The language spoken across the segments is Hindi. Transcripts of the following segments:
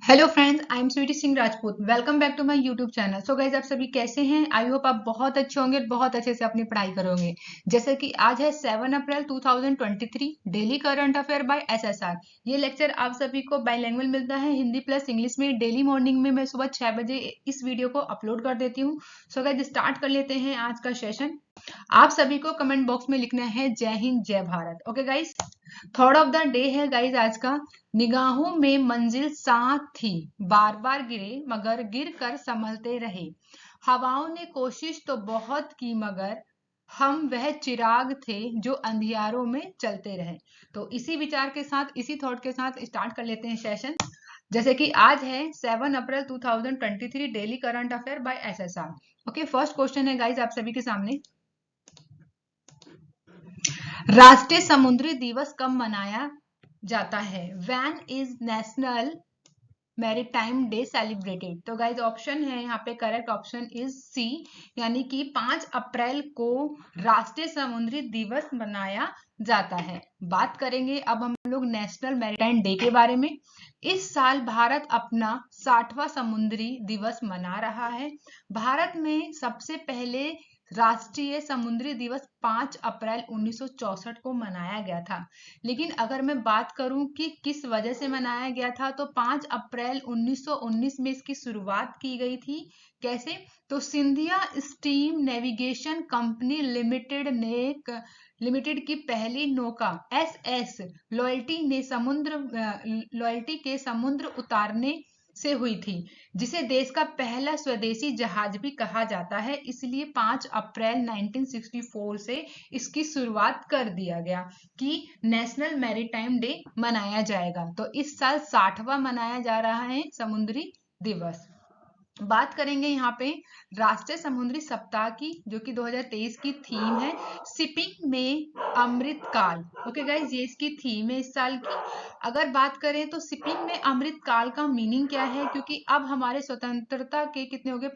Hello friends, I am Sweety Singh Rajput. Welcome back to my YouTube channel. So guys, आप सभी कैसे हैं? आई होप आप बहुत अच्छे होंगे और बहुत अच्छे से अपनी पढ़ाई करोगे। जैसे कि आज है 7 April 2023, daily current affair by SSR. ये लेक्चर आप सभी को बाइलिंगुअल मिलता है, हिंदी प्लस इंग्लिश में। डेली मॉर्निंग में मैं सुबह 6 बजे इस वीडियो को अपलोड कर देती हूँ। सो गाइज, स्टार्ट कर लेते हैं आज का सेशन। आप सभी को कमेंट बॉक्स में लिखना है जय हिंद जय Bharat. Okay guys, thought of the day है गाइज आज का। निगाहों में मंजिल साथ थी, बार बार गिरे मगर गिर कर संभलते रहे। हवाओं ने कोशिश तो बहुत की मगर हम वह चिराग थे जो अंधियारों में चलते रहे। तो इसी विचार के साथ, इसी थॉट के साथ स्टार्ट कर लेते हैं सेशन। जैसे कि आज है 7 April 2023, daily current affair by SSR. Okay, first question है गाइज आप सभी के सामने। राष्ट्रीय समुद्री दिवस कब मनाया जाता है? When is national maritime day celebrated? तो गाइज ऑप्शन है यहाँ पे, करेक्ट ऑप्शन इज सी, यानी कि 5 अप्रैल को राष्ट्रीय समुद्री दिवस मनाया जाता है। बात करेंगे अब हम लोग नेशनल मैरीटाइम डे के बारे में। इस साल भारत अपना 60वां समुद्री दिवस मना रहा है। भारत में सबसे पहले राष्ट्रीय समुद्री दिवस 5 अप्रैल 1964 को मनाया गया था। लेकिन अगर मैं बात करूं कि किस वजह से मनाया गया था, तो 5 अप्रैल 1919 में इसकी शुरुआत की गई थी। कैसे? तो Scindia steam navigation company limited की पहली नौका एसएस लॉयल्टी के समुद्र उतारने से हुई थी, जिसे देश का पहला स्वदेशी जहाज भी कहा जाता है। इसलिए 5 अप्रैल 1964 से इसकी शुरुआत कर दिया गया कि नेशनल मैरीटाइम डे मनाया जाएगा। तो इस साल 60वां मनाया जा रहा है समुद्री दिवस। बात करेंगे यहाँ पे राष्ट्रीय समुद्री सप्ताह की, जो कि 2023 की थीम है, शिपिंग में अमृतकाल। ओके गाइज, ये इसकी थीम है इस साल की। अगर बात करें तो शिपिंग में अमृतकाल का मीनिंग क्या है, क्योंकि अब हमारे स्वतंत्रता के कितने हो गए,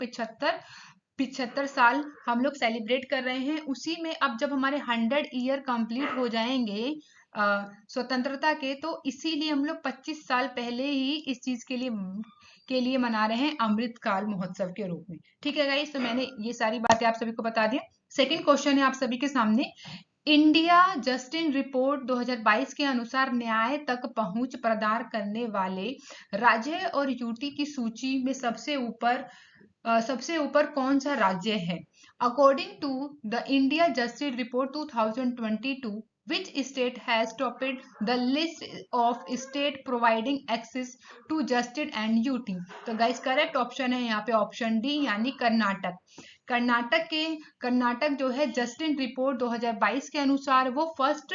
75 साल हम लोग सेलिब्रेट कर रहे हैं। उसी में अब जब हमारे 100 ईयर कंप्लीट हो जाएंगे स्वतंत्रता के, तो इसीलिए हम लोग 25 साल पहले ही इस चीज के लिए मना रहे हैं अमृतकाल महोत्सव के रूप में। ठीक है गाइस, तो मैंने ये सारी बातें आप सभी को बता दिया। सेकंड क्वेश्चन है आप सभी के सामने। इंडिया जस्टिस रिपोर्ट 2022 के अनुसार न्याय तक पहुंच प्रदान करने वाले राज्य और यूटी की सूची में सबसे ऊपर कौन सा राज्य है? According to the India justice report 2022, which state has topped the list of state providing access to justice and UT? तो गाइस करेक्ट ऑप्शन है यहाँ पे ऑप्शन डी, यानी कर्नाटक। कर्नाटक जो है जस्टिस रिपोर्ट 2022 के अनुसार वो फर्स्ट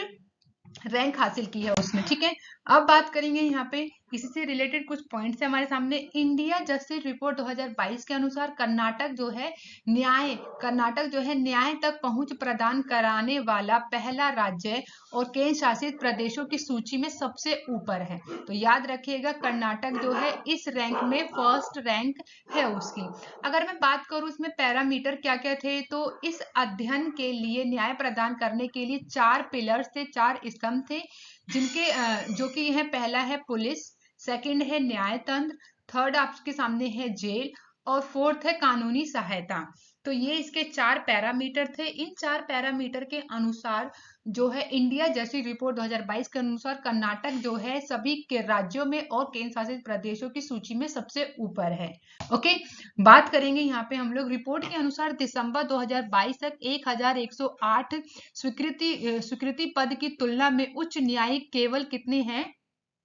रैंक हासिल की है उसने। ठीक है, अब बात करेंगे यहाँ पे इसी से रिलेटेड कुछ पॉइंट्स है हमारे सामने। इंडिया जस्टिस रिपोर्ट 2022 के अनुसार कर्नाटक जो है न्याय तक पहुंच प्रदान कराने वाला पहला राज्य और केंद्र शासित प्रदेशों की सूची में सबसे ऊपर है। तो याद रखिएगा, कर्नाटक जो है इस रैंक में फर्स्ट रैंक है उसकी। अगर मैं बात करूं इसमें पैरामीटर क्या क्या थे, तो इस अध्ययन के लिए न्याय प्रदान करने के लिए 4 पिलर्स थे, 4 स्तंभ थे, जिनके जो कि है, पहला है पुलिस, सेकंड है न्याय तंत्र, थर्ड आपके सामने है जेल, और फोर्थ है कानूनी सहायता। तो ये इसके 4 पैरामीटर थे। इन 4 पैरामीटर के अनुसार जो है इंडिया जस्टिस रिपोर्ट 2022 के अनुसार कर्नाटक जो है सभी के राज्यों में और केंद्र शासित प्रदेशों की सूची में सबसे ऊपर है। ओके, बात करेंगे यहाँ पे हम लोग। रिपोर्ट के अनुसार दिसंबर 2022 तक 1108 स्वीकृति पद की तुलना में उच्च न्यायिक केवल कितने हैं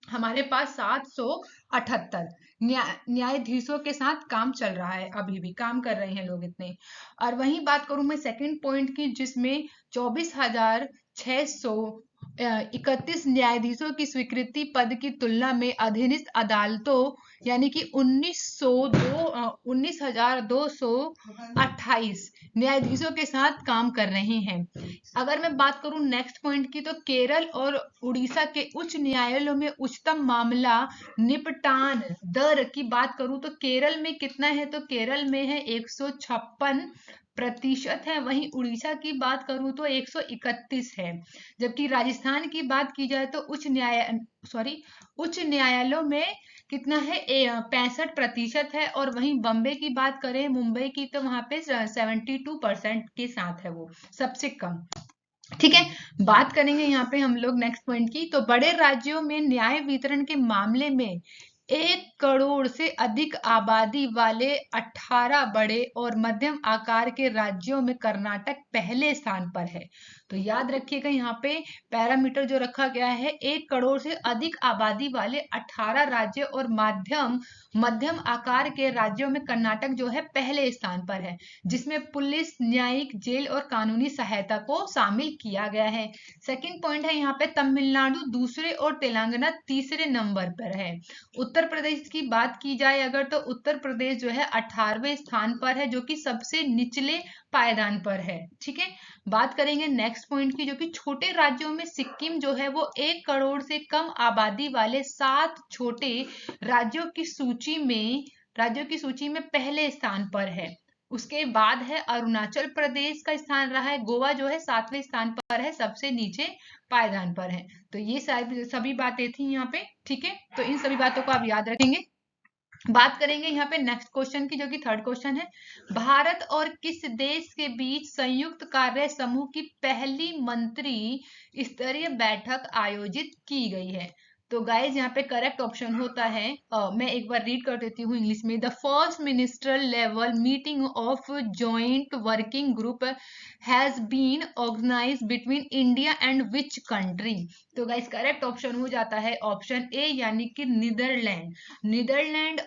हमारे पास? 778 न्यायाधीशों के साथ काम चल रहा है, अभी भी काम कर रहे हैं लोग इतने। और वहीं बात करूं मैं सेकंड पॉइंट की, जिसमें 24,631 न्यायाधीशों की स्वीकृति पद की तुलना में अधीनस्थ अदालतों यानी कि 19,228 न्यायाधीशों के साथ काम कर रहे हैं। अगर मैं बात करूं नेक्स्ट पॉइंट की, तो केरल और उड़ीसा के उच्च न्यायालयों में उच्चतम मामला निपटान दर की बात करूं तो केरल में कितना है, तो केरल में है 156 प्रतिशत है, वहीं उड़ीसा की बात करूं तो 131 है। जबकि राजस्थान की बात की जाए तो उच्च न्यायालयों में कितना है, 65% है। और वहीं बॉम्बे की बात करें, मुंबई की, तो वहां पे 72% के साथ है, वो सबसे कम। ठीक है, बात करेंगे यहाँ पे हम लोग नेक्स्ट पॉइंट की। तो बड़े राज्यों में न्याय वितरण के मामले में 1 करोड़ से अधिक आबादी वाले 18 बड़े और मध्यम आकार के राज्यों में कर्नाटक पहले स्थान पर है। तो याद रखिएगा, यहाँ पे पैरामीटर जो रखा गया है, 1 करोड़ से अधिक आबादी वाले 18 राज्य और मध्यम आकार के राज्यों में कर्नाटक जो है पहले स्थान पर है, जिसमें पुलिस, न्यायिक, जेल और कानूनी सहायता को शामिल किया गया है। सेकंड पॉइंट है यहाँ पे तमिलनाडु दूसरे और तेलंगाना तीसरे नंबर पर है। उत्तर प्रदेश की बात की जाए अगर, तो उत्तर प्रदेश जो है 18वें स्थान पर है, जो कि सबसे निचले पायदान पर है। ठीक है, बात करेंगे नेक्स्ट पॉइंट की, जो कि छोटे राज्यों में सिक्किम जो है वो 1 करोड़ से कम आबादी वाले 7 छोटे राज्यों की सूची में पहले स्थान पर है। उसके बाद है अरुणाचल प्रदेश का स्थान रहा है, गोवा जो है 7वें स्थान पर है, सबसे नीचे पायदान पर है। तो ये सभी बातें थी यहाँ पे। ठीक है, तो इन सभी बातों को आप याद रखेंगे। बात करेंगे यहाँ पे नेक्स्ट क्वेश्चन की, जो कि थर्ड क्वेश्चन है, भारत और किस देश के बीच संयुक्त कार्य समूह की पहली मंत्री स्तरीय बैठक आयोजित की गई है? तो गाइज यहाँ पे करेक्ट ऑप्शन होता है, मैं एक बार रीड कर देती हूँ इंग्लिश में। The first ministerial level meeting of joint working group has been organised between India and which country? तो गाइज करेक्ट ऑप्शन हो जाता है ऑप्शन ए, यानी कि नीदरलैंड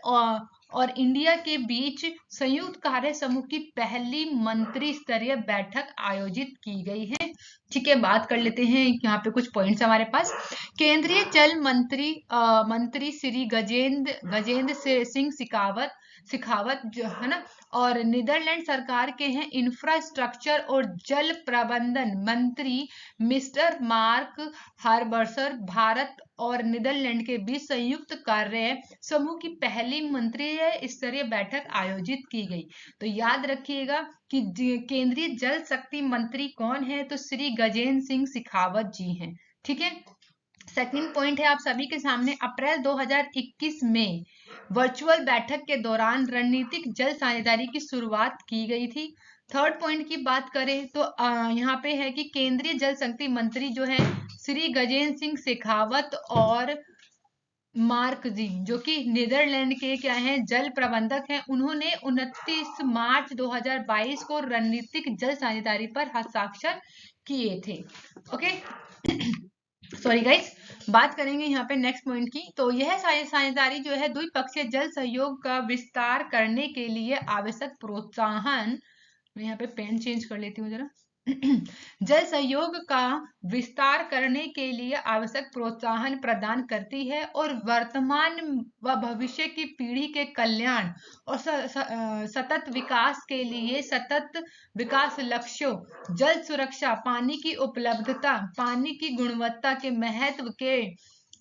और इंडिया के बीच संयुक्त कार्य समूह की पहली मंत्री स्तरीय बैठक आयोजित की गई है। ठीक है, बात कर लेते हैं यहाँ पे कुछ पॉइंट्स हमारे पास। केंद्रीय जल मंत्री श्री गजेंद्र सिंह सिखावत जो है ना, और नीदरलैंड सरकार के हैं इंफ्रास्ट्रक्चर और जल प्रबंधन मंत्री मिस्टर मार्क हार्बर्सर, भारत और नीदरलैंड के बीच संयुक्त कार्य समूह की पहली मंत्रिय स्तरीय बैठक आयोजित की गई। तो याद रखिएगा कि केंद्रीय जल शक्ति मंत्री कौन है, तो श्री गजेंद्र सिंह सिखावत जी हैं। ठीक है, सेकंड पॉइंट है आप सभी के सामने, अप्रैल 2021 में वर्चुअल बैठक के दौरान रणनीतिक जल साझेदारी की शुरुआत की गई थी। थर्ड पॉइंट की बात करें तो यहाँ पे है कि केंद्रीय जल शक्ति मंत्री जो है श्री गजेंद्र सिंह शेखावत और मार्क जी, जो कि नीदरलैंड के क्या हैं, जल प्रबंधक हैं, उन्होंने 29 मार्च 2022 को रणनीतिक जल साझेदारी पर हस्ताक्षर किए थे। ओके सॉरी गाइस, बात करेंगे यहाँ पे नेक्स्ट पॉइंट की। तो यह साझेदारी जो है द्विपक्षीय जल सहयोग का विस्तार करने के लिए आवश्यक प्रोत्साहन, मैं यहाँ पे पेन चेंज कर लेती हूँ जरा जल सहयोग का विस्तार करने के लिए आवश्यक प्रोत्साहन प्रदान करती है और वर्तमान व भविष्य की पीढ़ी के कल्याण और सतत विकास के लिए सतत विकास लक्ष्यों, जल सुरक्षा, पानी की उपलब्धता, पानी की गुणवत्ता के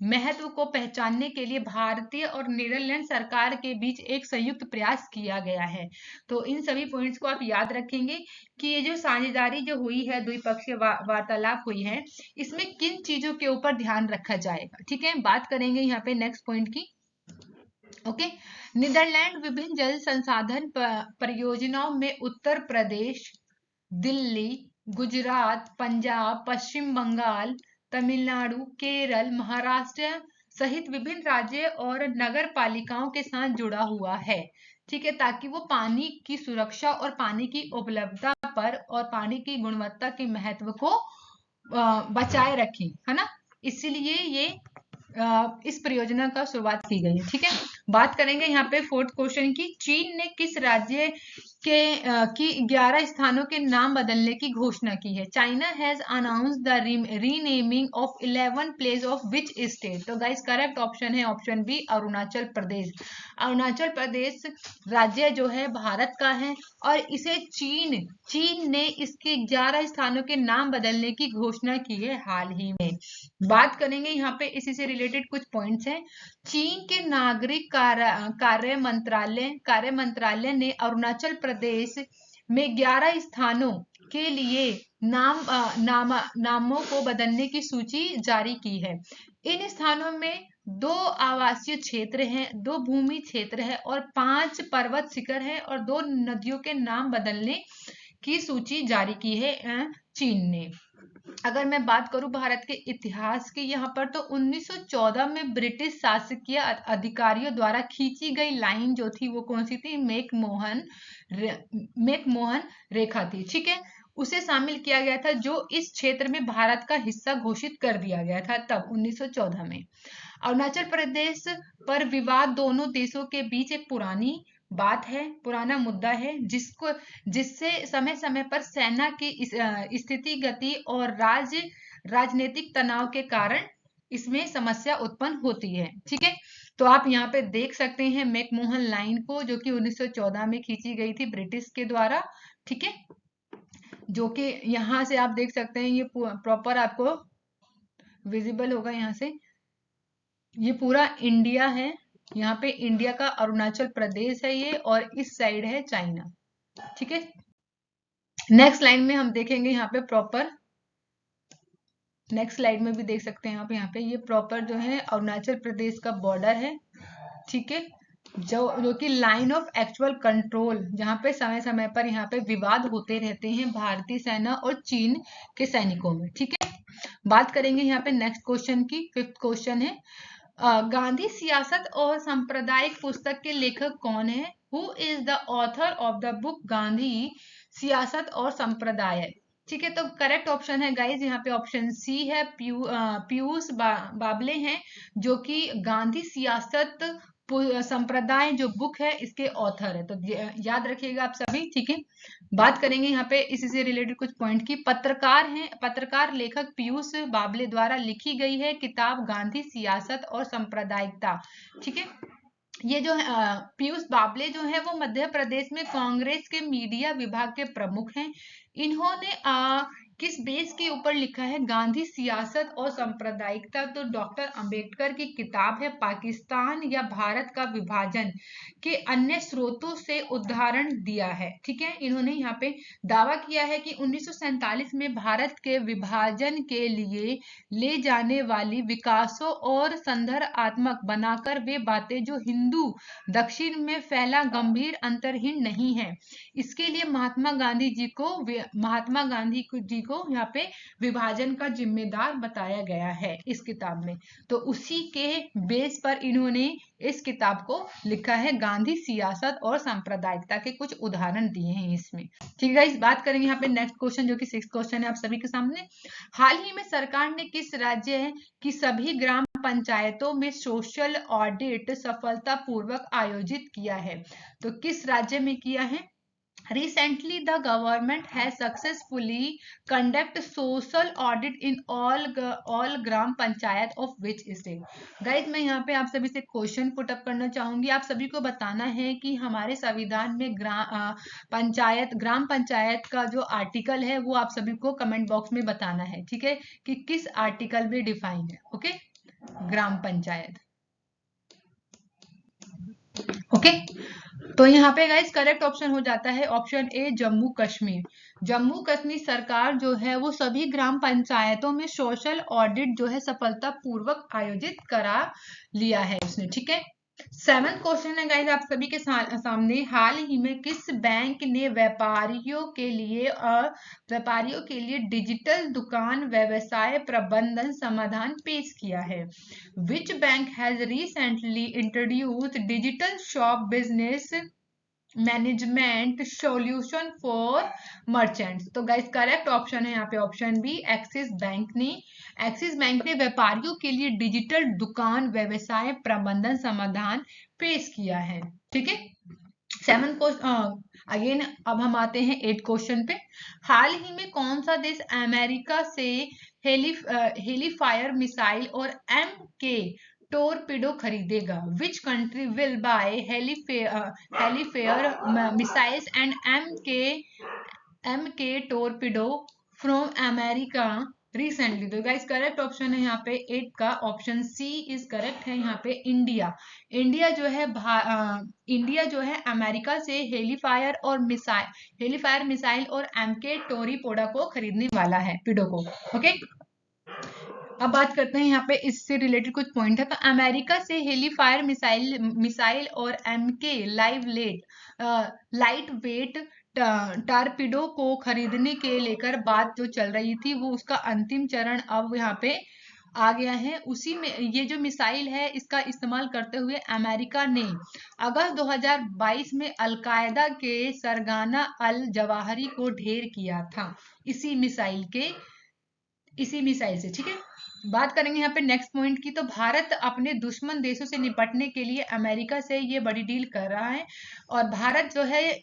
महत्व को पहचानने के लिए भारतीय और नीदरलैंड सरकार के बीच एक संयुक्त प्रयास किया गया है। तो इन सभी पॉइंट्स को आप याद रखेंगे कि ये जो साझेदारी जो हुई है, द्विपक्षीय वार्तालाप हुई है, इसमें किन चीजों के ऊपर ध्यान रखा जाएगा। ठीक है, बात करेंगे यहाँ पे नेक्स्ट पॉइंट की। ओके, नीदरलैंड विभिन्न जल संसाधन परियोजनाओं में उत्तर प्रदेश, दिल्ली, गुजरात, पंजाब, पश्चिम बंगाल, तमिलनाडु, केरल, महाराष्ट्र सहित विभिन्न राज्य और नगर पालिकाओं के साथ जुड़ा हुआ है। ठीक है, ताकि वो पानी की सुरक्षा और पानी की उपलब्धता पर और पानी की गुणवत्ता के महत्व को बचाए रखें, है ना, इसीलिए ये इस परियोजना का शुरुआत की गई है। ठीक है, बात करेंगे यहाँ पे फोर्थ क्वेश्चन की, चीन ने किस राज्य की 11 स्थानों के नाम बदलने की घोषणा की है? China has announced the renaming of 11 place of which state? तो गाइस करेक्ट ऑप्शन है ऑप्शन बी, अरुणाचल प्रदेश। अरुणाचल प्रदेश राज्य जो है भारत का है और इसे चीन ने इसके 11 स्थानों के नाम बदलने की घोषणा की है हाल ही में। बात करेंगे यहाँ पे इसी से रिलेटेड कुछ पॉइंट्स हैं। चीन के नागरिक कार्य मंत्रालय ने अरुणाचल प्रदेश में 11 स्थानों के लिए नामों को बदलने की सूची जारी की है। इन स्थानों में 2 आवासीय क्षेत्र हैं, 2 भूमि क्षेत्र है और 5 पर्वत शिखर है और 2 नदियों के नाम बदलने की सूची जारी की है चीन ने। अगर मैं बात करूं भारत के इतिहास की, यहाँ पर तो 1914 में ब्रिटिश शासकीय अधिकारियों द्वारा खींची गई लाइन जो थी वो कौन सी थी? मैकमोहन रेखा थी, ठीक है। उसे शामिल किया गया था जो इस क्षेत्र में भारत का हिस्सा घोषित कर दिया गया था तब 1914 में। अरुणाचल प्रदेश पर विवाद दोनों देशों के बीच एक पुरानी बात है, पुराना मुद्दा है, जिससे समय समय पर सेना की स्थिति गति और राजनीतिक तनाव के कारण इसमें समस्या उत्पन्न होती है, ठीक है। तो आप यहाँ पे देख सकते हैं मैकमोहन लाइन को, जो कि 1914 में खींची गई थी ब्रिटिश के द्वारा, ठीक है। जो कि यहाँ से आप देख सकते हैं, ये प्रॉपर आपको विजिबल होगा यहाँ से। ये पूरा इंडिया है, यहाँ पे इंडिया का अरुणाचल प्रदेश है ये, और इस साइड है चाइना, ठीक है। नेक्स्ट लाइन में हम देखेंगे यहाँ पे प्रॉपर, नेक्स्ट स्लाइड में भी देख सकते हैं आप, यहाँ पे ये प्रॉपर जो है अरुणाचल प्रदेश का बॉर्डर है, ठीक है। जो कि लाइन ऑफ एक्चुअल कंट्रोल, जहाँ पे समय समय पर यहाँ पे विवाद होते रहते हैं भारतीय सेना और चीन के सैनिकों में, ठीक है। बात करेंगे यहाँ पे नेक्स्ट क्वेश्चन की। 5th क्वेश्चन है, गांधी सियासत और सांप्रदायिक पुस्तक के लेखक कौन है? Who is the author of the book Gandhi सियासत और संप्रदाय? ठीक है, तो करेक्ट ऑप्शन है गाइज यहाँ पे ऑप्शन सी है, पीयूष बाबले हैं, जो कि गांधी सियासत संप्रदाय जो बुक है इसके ऑथर है। तो याद रखिएगा आप सभी, ठीक है। बात करेंगे यहाँ पे इसी से रिलेटेड कुछ पॉइंट की। पत्रकार लेखक पीयूष बाबले द्वारा लिखी गई है किताब गांधी सियासत और सांप्रदायिकता, ठीक है। ये जो पीयूष बाबले जो है वो मध्य प्रदेश में कांग्रेस के मीडिया विभाग के प्रमुख हैं। इन्होंने किस बेस के ऊपर लिखा है? गांधी सियासत और सांप्रदायिकता। तो डॉक्टर अंबेडकर की किताब है। पाकिस्तान या भारत का विभाजन के अन्य स्रोतों से उदाहरण दिया है, ठीक है। इन्होंने यहाँ पे दावा किया है कि 1947 में भारत के विभाजन के लिए ले जाने वाली विकासों और संदर्भात्मक बनाकर वे बातें जो हिंदू दक्षिण में फैला गंभीर अंतरहीन नहीं है। इसके लिए महात्मा गांधी जी को यहाँ पे विभाजन का जिम्मेदार बताया गया है इस किताब में। तो उसी के बेस पर इन्होंने इस किताब को लिखा है। गांधी सियासत और सांप्रदायिकता के कुछ उदाहरण दिए हैं इसमें, ठीक है। इस बात करेंगे यहाँ पे नेक्स्ट क्वेश्चन, जो कि 6th क्वेश्चन है आप सभी के सामने। हाल ही में सरकार ने किस राज्य की सभी ग्राम पंचायतों में सोशल ऑडिट सफलतापूर्वक आयोजित किया है? तो किस राज्य में किया है? Recently, the government has successfully conducted social audit in all gram panchayat of which state? Guys मैं यहाँ पे आप सभी से क्वेश्चन पुट अप करना चाहूंगी। आप सभी को बताना है कि हमारे संविधान में ग्राम पंचायत का जो आर्टिकल है वो आप सभी को कमेंट बॉक्स में बताना है, ठीक है, कि किस आर्टिकल में डिफाइन है, ओके। ग्राम पंचायत, ओके। तो यहाँ पे गाइस करेक्ट ऑप्शन हो जाता है ऑप्शन ए, जम्मू कश्मीर। जम्मू कश्मीर सरकार जो है वो सभी ग्राम पंचायतों में सोशल ऑडिट जो है सफलतापूर्वक आयोजित करा लिया है उसने, ठीक है। 7th क्वेश्चन है गाइस आप सभी के सामने। हाल ही में किस बैंक ने व्यापारियों के लिए डिजिटल दुकान व्यवसाय प्रबंधन समाधान पेश किया है? Which bank has recently introduced digital shop business management solution for merchants? तो गाइस करेक्ट ऑप्शन है यहाँ पे ऑप्शन बी, एक्सिस बैंक ने व्यापारियों के लिए डिजिटल दुकान व्यवसाय प्रबंधन समाधान पेश किया है, ठीक है। 7th क्वेश्चन अगेन अब हम आते हैं 8th क्वेश्चन पे। हाल ही में कौन सा देश अमेरिका से हेलीफायर मिसाइल और MK टोरपीडो खरीदेगा? Which country will buy Hellfire missiles and MK torpedo from America recently. तो गाइस करेक्ट ऑप्शन है यहाँ पे 8 का ऑप्शन सी इज करेक्ट है यहाँ पे। इंडिया, इंडिया जो है इंडिया जो है अमेरिका से हेलीफायर मिसाइल और एमके टोरीपोडा को खरीदने वाला है, पिडो को। ओके, अब बात करते हैं यहाँ पे इससे रिलेटेड कुछ पॉइंट है। तो अमेरिका से हेलीफायर मिसाइल और एमके लाइट वेट टारपीडो को खरीदने के लेकर बात जो चल रही थी, वो उसका अंतिम चरण अब यहाँ पे आ गया है। उसी में ये जो मिसाइल है, इसका इस्तेमाल करते हुए अमेरिका ने अगस्त 2022 में अलकायदा के सरगाना अल जवाहरी को ढेर किया था, इसी मिसाइल से। ठीक है, बात करेंगे यहाँ पे नेक्स्ट पॉइंट की। तो भारत अपने दुश्मन देशों से निपटने के लिए अमेरिका से ये बड़ी डील कर रहा है, और भारत जो है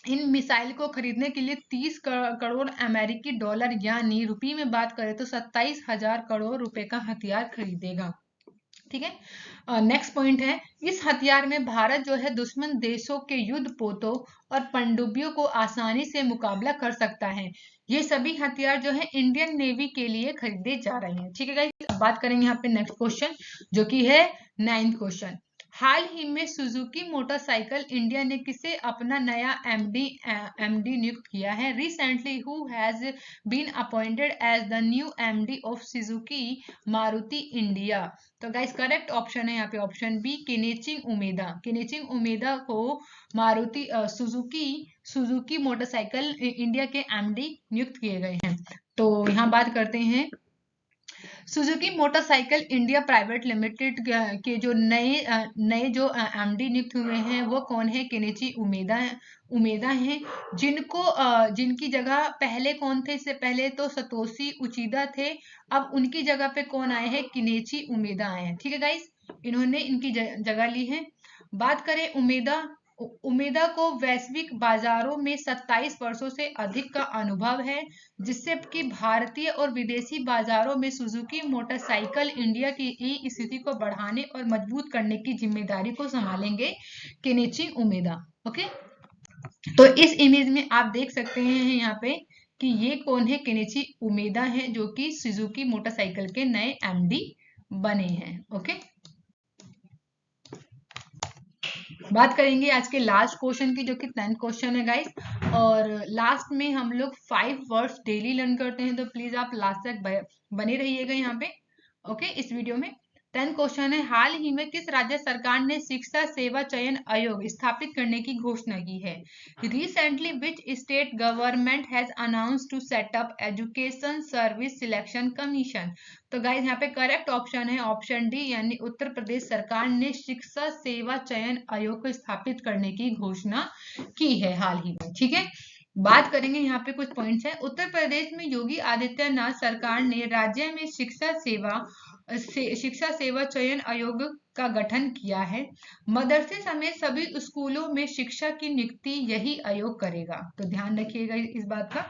इन मिसाइल को खरीदने के लिए 30 करोड़ अमेरिकी डॉलर, यानी रुपये में बात करें तो 27,000 करोड़ रुपए का हथियार खरीदेगा। ठीक है, नेक्स्ट पॉइंट है, इस हथियार में भारत जो है दुश्मन देशों के युद्ध पोतों और पनडुब्बियों को आसानी से मुकाबला कर सकता है। ये सभी हथियार जो है इंडियन नेवी के लिए खरीदे जा रहे हैं। ठीक है गाइस, अब बात करेंगे यहाँ पे नेक्स्ट क्वेश्चन, जो कि है 9th क्वेश्चन। हाल ही में सुजुकी मोटरसाइकिल इंडिया ने किसे अपना नया एमडी नियुक्त किया है? Recently who has been appointed as the new MD of Suzuki Maruti India? तो गाइस करेक्ट ऑप्शन है यहाँ पे ऑप्शन बी, केनेचिंग उमेदा। केनेचिंग उमेदा को मारुति सुजुकी मोटरसाइकिल इंडिया के एमडी नियुक्त किए गए हैं। तो यहाँ बात करते हैं Suzuki motorcycle India private limited के जो नए जो एमडी नियुक्त हुए हैं, वो कौन है? केनेची उमेदा हैं, जिनकी जगह पहले कौन थे? इससे पहले तो सतोशी उचिदा थे, अब उनकी जगह पे कौन आए हैं? केनेची उमेदा आए हैं। ठीक है गाइस, इन्होंने इनकी जगह ली है। बात करें उमेदा को वैश्विक बाजारों में 27 वर्षों से अधिक का अनुभव है, जिससे कि भारतीय और विदेशी बाजारों में सुजुकी मोटरसाइकिल इंडिया की स्थिति को बढ़ाने और मजबूत करने की जिम्मेदारी को संभालेंगे केनेची उमेदा। ओके, तो इस इमेज में आप देख सकते हैं यहाँ पे कि ये कौन है? केनेची उमेदा है, जो कि सुजुकी मोटरसाइकिल के नए एमडी बने हैं। ओके, बात करेंगे आज के लास्ट क्वेश्चन की, जो कि 10th क्वेश्चन है गाइस, और लास्ट में हम लोग 5 वर्ड्स डेली लर्न करते हैं, तो प्लीज आप लास्ट तक बने रहिएगा यहाँ पे। ओके, इस वीडियो में 10th क्वेश्चन है, हाल ही में किस राज्य सरकार ने शिक्षा सेवा चयन आयोग स्थापित करने की घोषणा की है? Recently which state government has announced to set up education service selection commission? तो गाइज यहाँ पे करेक्ट ऑप्शन है ऑप्शन डी, यानी उत्तर प्रदेश सरकार ने शिक्षा सेवा चयन आयोग को स्थापित करने की घोषणा की है हाल ही में। ठीक है, बात करेंगे यहाँ पे कुछ पॉइंट्स है। उत्तर प्रदेश में योगी आदित्यनाथ सरकार ने राज्य में शिक्षा सेवा चयन आयोग का गठन किया है। मदरसे समेत सभी स्कूलों में शिक्षा की नियुक्ति यही आयोग करेगा, तो ध्यान रखिएगा इस बात का।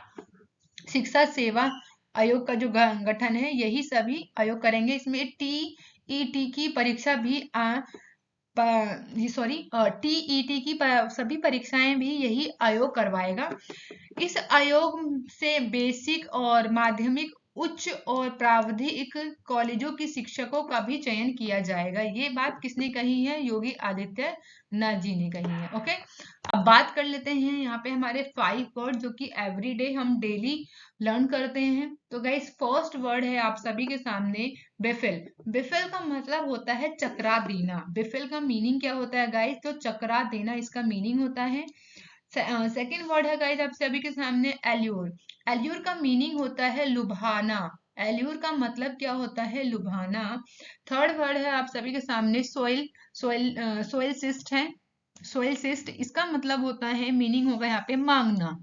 शिक्षा सेवा आयोग का जो गठन है, यही सभी आयोग करेंगे। इसमें टीईटी की परीक्षा भी टीईटी की सभी परीक्षाएं भी यही आयोग करवाएगा। इस आयोग से बेसिक और माध्यमिक, उच्च और प्राविधिक कॉलेजों की शिक्षकों का भी चयन किया जाएगा। ये बात किसने कही है? योगी आदित्यनाथ जी ने कही है। ओके, अब बात कर लेते हैं यहाँ पे हमारे 5 वर्ड, जो कि एवरीडे हम डेली लर्न करते हैं। तो गाइस फर्स्ट वर्ड है आप सभी के सामने बेफिल। बेफिल का मतलब होता है चकरा देना। बेफिल का मीनिंग क्या होता है गाइस? तो चकरा देना इसका मीनिंग होता है। सेकेंड वर्ड है गाइस आप सभी के सामने एल्यूर। एल्यूर का मीनिंग होता है लुभाना। एल्यूर का मतलब क्या होता है? लुभाना। थर्ड वर्ड है आप सभी के सामने सोइल सिस्ट है। सोइल सिस्ट, इसका मतलब होता है, मीनिंग होगा यहाँ पे मांगना।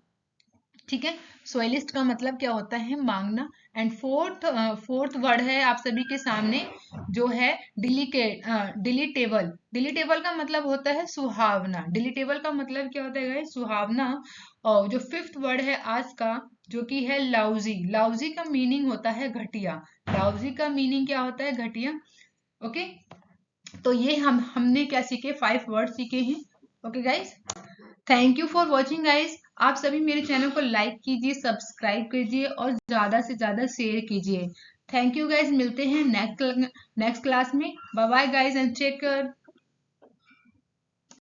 ठीक है, सोइलिस्ट का मतलब क्या होता है? मांगना। एंड फोर्थ वर्ड है आप सभी के सामने, जो है डिलीटेबल। डिलीटेबल का मतलब होता है सुहावना। डिलीटेबल का मतलब क्या होता है? सुहावना। और जो फिफ्थ वर्ड है आज का, जो कि है लाउजी। लाउजी का मीनिंग होता है घटिया। लाउजी का मीनिंग क्या होता है? घटिया। ओके, तो ये हमने क्या सीखे? 5 वर्ड सीखे हैं। Okay guys, thank you for watching guys. आप सभी मेरे चैनल को लाइक कीजिए, सब्सक्राइब कीजिए और ज़्यादा से ज़्यादा शेयर कीजिए। थैंक यू गाइज, मिलते हैं नेक्स्ट क्लास में। Bye bye guys and take care.